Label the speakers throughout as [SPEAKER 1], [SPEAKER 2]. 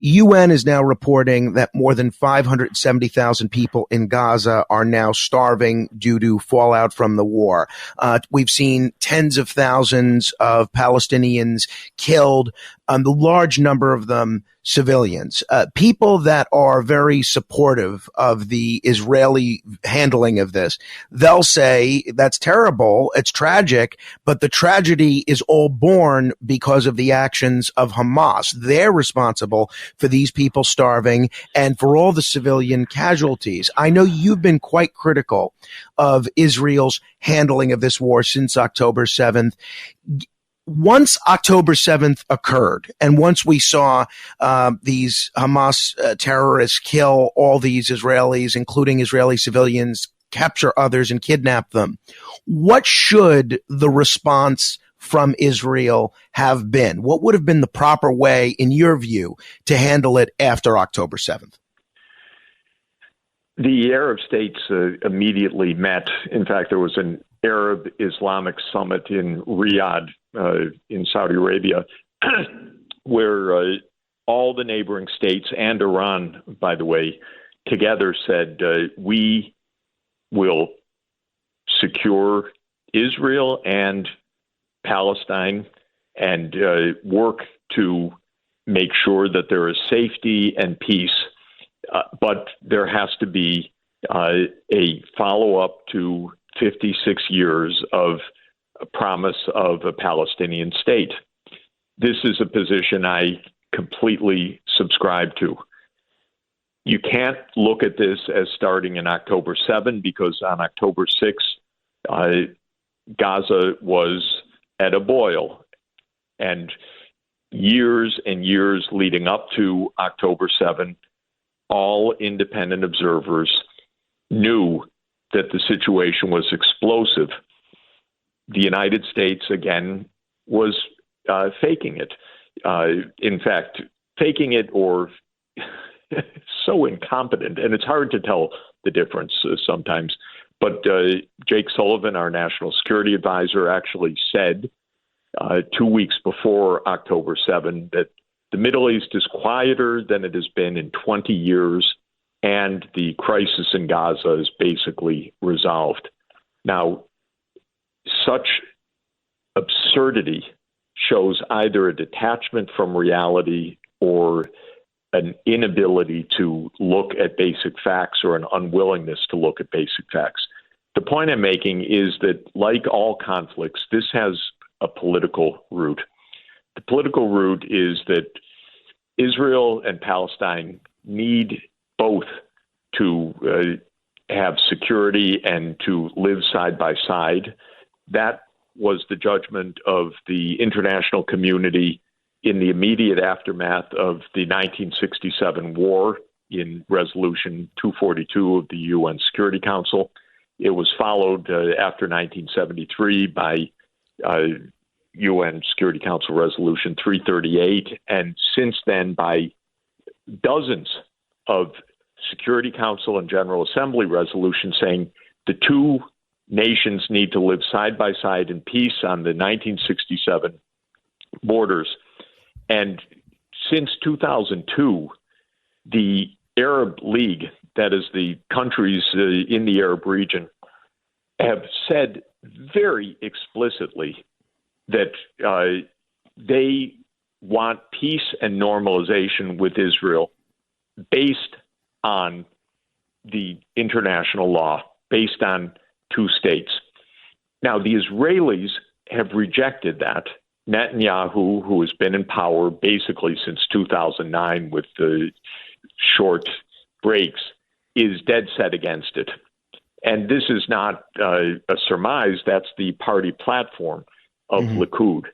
[SPEAKER 1] UN is now reporting that more than 570,000 people in Gaza are now starving due to fallout from the war. We've seen tens of thousands of Palestinians killed, the large number of them civilians. People that are very supportive of the Israeli handling of this, they'll say that's terrible, it's tragic, but the tragedy is all born because of the actions of Hamas. They're responsible for these people starving and for all the civilian casualties. I know you've been quite critical of Israel's handling of this war since October 7th. Once October 7th occurred, and once we saw these Hamas terrorists kill all these Israelis, including Israeli civilians, capture others and kidnap them, what should the response from Israel have been? What would have been the proper way, in your view, to handle it after October 7th?
[SPEAKER 2] The Arab states immediately met. In fact, there was an Arab Islamic summit in Riyadh, in Saudi Arabia, where all the neighboring states and Iran, by the way, together said, we will secure Israel and Palestine and work to make sure that there is safety and peace. But there has to be a follow-up to 56 years of a promise of a Palestinian state. This is a position I completely subscribe to. You can't look at this as starting in October 7 because on October 6, Gaza was at a boil. And years leading up to October 7, all independent observers knew that the situation was explosive. The United States, again, was faking it. In fact, faking it or so incompetent, and it's hard to tell the difference sometimes. But Jake Sullivan, our national security advisor, actually said 2 weeks before October 7 that the Middle East is quieter than it has been in 20 years, and the crisis in Gaza is basically resolved. Now, such absurdity shows either a detachment from reality or an inability to look at basic facts or an unwillingness to look at basic facts. The point I'm making is that, like all conflicts, this has a political root. The political root is that Israel and Palestine need both to have security and to live side by side. That was the judgment of the international community in the immediate aftermath of the 1967 war in Resolution 242 of the UN Security Council. It was followed after 1973 by UN Security Council Resolution 338, and since then by dozens of Security Council and General Assembly resolutions saying the two nations need to live side by side in peace on the 1967 borders. And since 2002, the Arab League, that is the countries in the Arab region, have said very explicitly that they want peace and normalization with Israel based on the international law, based on two states. Now, the Israelis have rejected that. Netanyahu, who has been in power basically since 2009 with the short breaks, is dead set against it. And this is not a surmise. That's the party platform of Likud.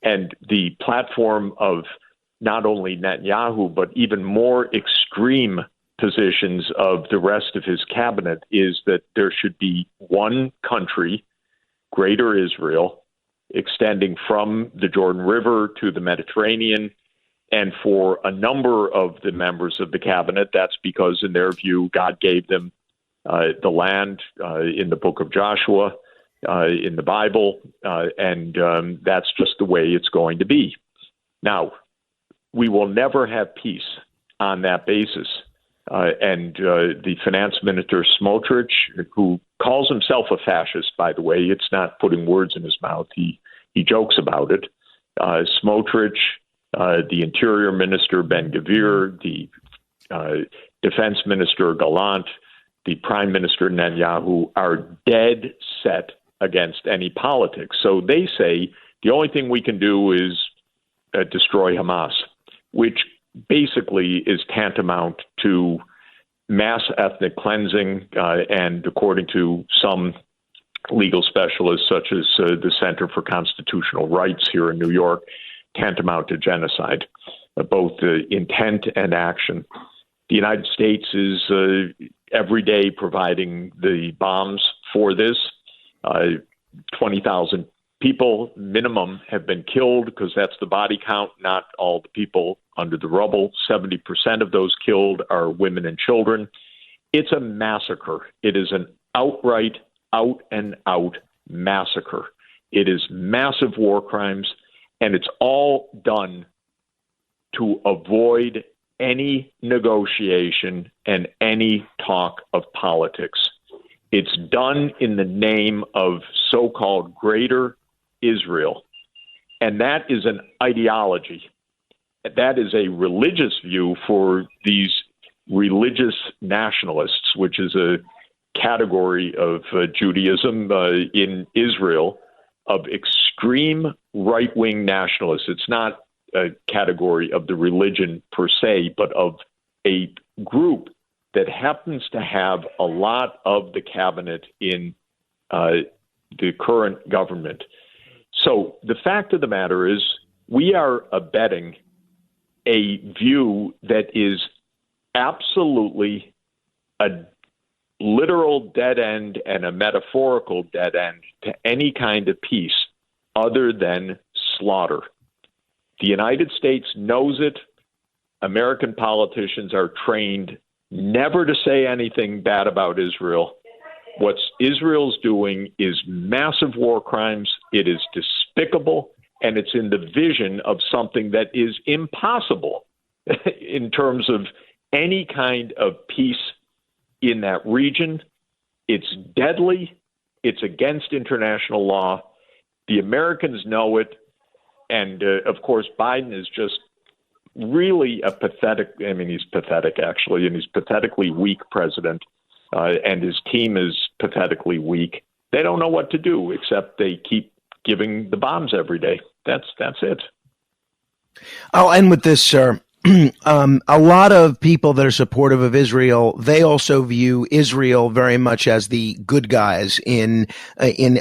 [SPEAKER 2] And the platform of not only Netanyahu, but even more extreme positions of the rest of his cabinet is that there should be one country, Greater Israel, extending from the Jordan River to the Mediterranean. And for a number of the members of the cabinet, that's because, in their view, God gave them the land in the book of Joshua, in the Bible, and that's just the way it's going to be. Now, we will never have peace on that basis. And the finance minister Smotrich, who calls himself a fascist, by the way, it's not putting words in his mouth. He jokes about it. Smotrich, the interior minister Ben-Gvir, the defense minister Gallant, the prime minister Netanyahu are dead set against any politics. So they say the only thing we can do is destroy Hamas, which basically is tantamount to mass ethnic cleansing, and according to some legal specialists, such as the Center for Constitutional Rights here in New York, tantamount to genocide, both intent and action. The United States is every day providing the bombs for this. 20,000 people minimum have been killed because that's the body count, not all the people under the rubble. 70% of those killed are women and children. It's a massacre. It is an outright, out and out massacre. It is massive war crimes, and it's all done to avoid any negotiation and any talk of politics. It's done in the name of so-called Greater Israel. And that is an ideology. That is a religious view for these religious nationalists, which is a category of Judaism in Israel of extreme right-wing nationalists. It's not a category of the religion per se, but of a group that happens to have a lot of the cabinet in the current government. So the fact of the matter is we are abetting a view that is absolutely a literal dead end and a metaphorical dead end to any kind of peace other than slaughter. The United States knows it. American politicians are trained never to say anything bad about Israel. What Israel's doing is massive war crimes. It is despicable, and it's in the vision of something that is impossible in terms of any kind of peace in that region. It's deadly. It's against international law. The Americans know it. And, of course, Biden is just really a pathetic, I mean, he's pathetic, actually, and he's pathetically weak president, and his team is pathetically weak. They don't know what to do except they keep giving the bombs every day. That's it.
[SPEAKER 1] I'll end with this, sir. A lot of people that are supportive of Israel, they also view Israel very much as the good guys in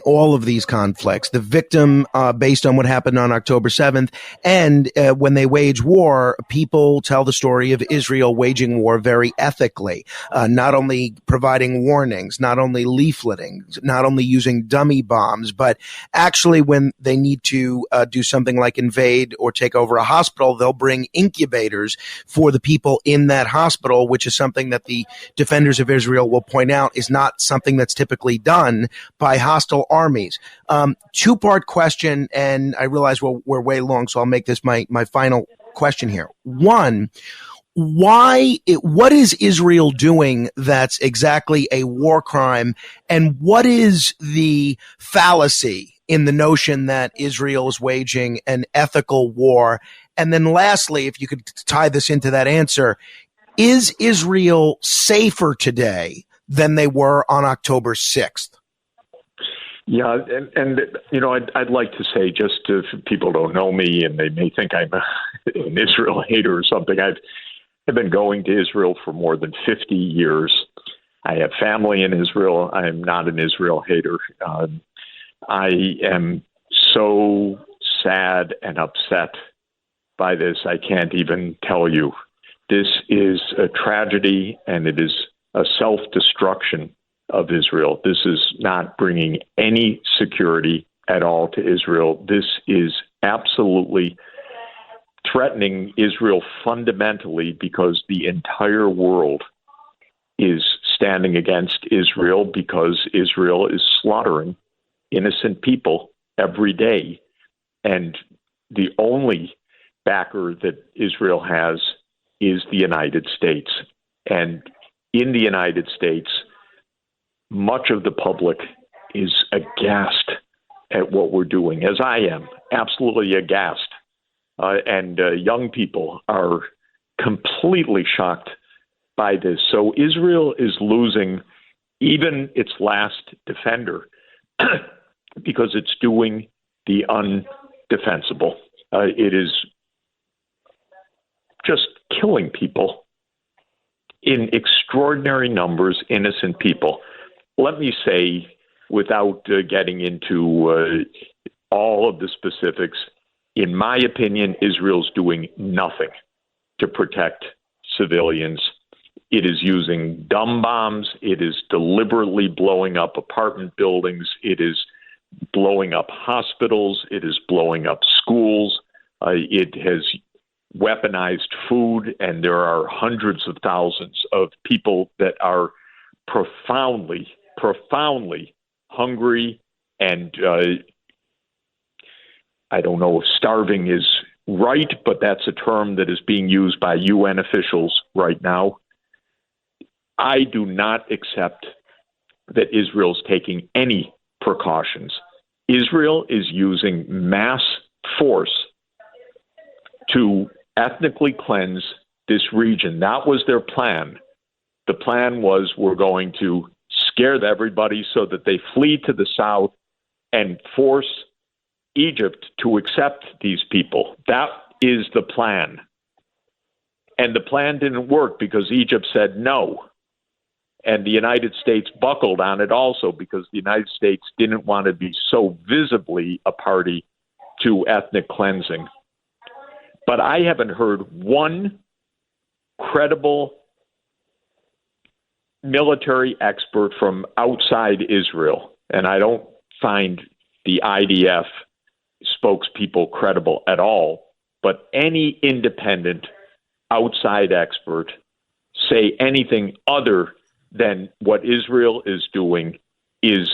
[SPEAKER 1] all of these conflicts, the victim based on what happened on October 7th. And when they wage war, people tell the story of Israel waging war very ethically, not only providing warnings, not only leafleting, not only using dummy bombs, but actually when they need to do something like invade or take over a hospital, they'll bring incubators for the people in that hospital, which is something that the defenders of Israel will point out is not something that's typically done by hostile armies. Two-part question, and I realize we're way long, so I'll make this my final question here. One, what is Israel doing that's exactly a war crime, and what is the fallacy in the notion that Israel is waging an ethical war? And then lastly, if you could tie this into that answer, is Israel safer today than they were on October 6th?
[SPEAKER 2] Yeah, and you know, I'd like to say, just if people don't know me and they may think I'm an Israel hater or something, I've been going to Israel for more than 50 years. I have family in Israel. I am not an Israel hater. I am so sad and upset by this, I can't even tell you. This is a tragedy, and it is a self-destruction of Israel. This is not bringing any security at all to Israel. This is absolutely threatening Israel fundamentally, because the entire world is standing against Israel, because Israel is slaughtering innocent people every day. And the only backer that Israel has is the United States. And in the United States, much of the public is aghast at what we're doing, as I am, absolutely aghast. And young people are completely shocked by this. So Israel is losing even its last defender because it's doing the undefensible. It is just killing people in extraordinary numbers, innocent people. Let me say, without getting into all of the specifics, in my opinion, Israel's doing nothing to protect civilians. It is using dumb bombs. It is deliberately blowing up apartment buildings. It is blowing up hospitals. It is blowing up schools. It has weaponized food, and there are hundreds of thousands of people that are profoundly hungry, and I don't know if starving is right, but that's a term that is being used by UN officials right now. I do not accept that Israel's taking any precautions. Israel is using mass force to ethnically cleanse this region. That was their plan. The plan was, we're going to scare everybody so that they flee to the south and force Egypt to accept these people. That is the plan. And the plan didn't work because Egypt said no. And the United States buckled on it also because the United States didn't want to be so visibly a party to ethnic cleansing. But I haven't heard one credible military expert from outside Israel, and I don't find the IDF spokespeople credible at all, but any independent outside expert say anything other than what Israel is doing is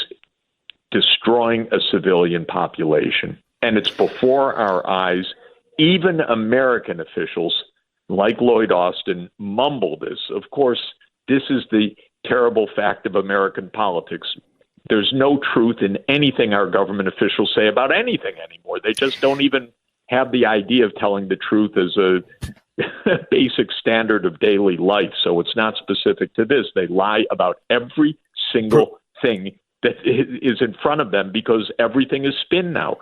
[SPEAKER 2] destroying a civilian population. And it's before our eyes. Even American officials like Lloyd Austin mumble this. Of course, this is the terrible fact of American politics. There's no truth in anything our government officials say about anything anymore. They just don't even have the idea of telling the truth as a basic standard of daily life. So it's not specific to this. They lie about every single thing that is in front of them because everything is spin now.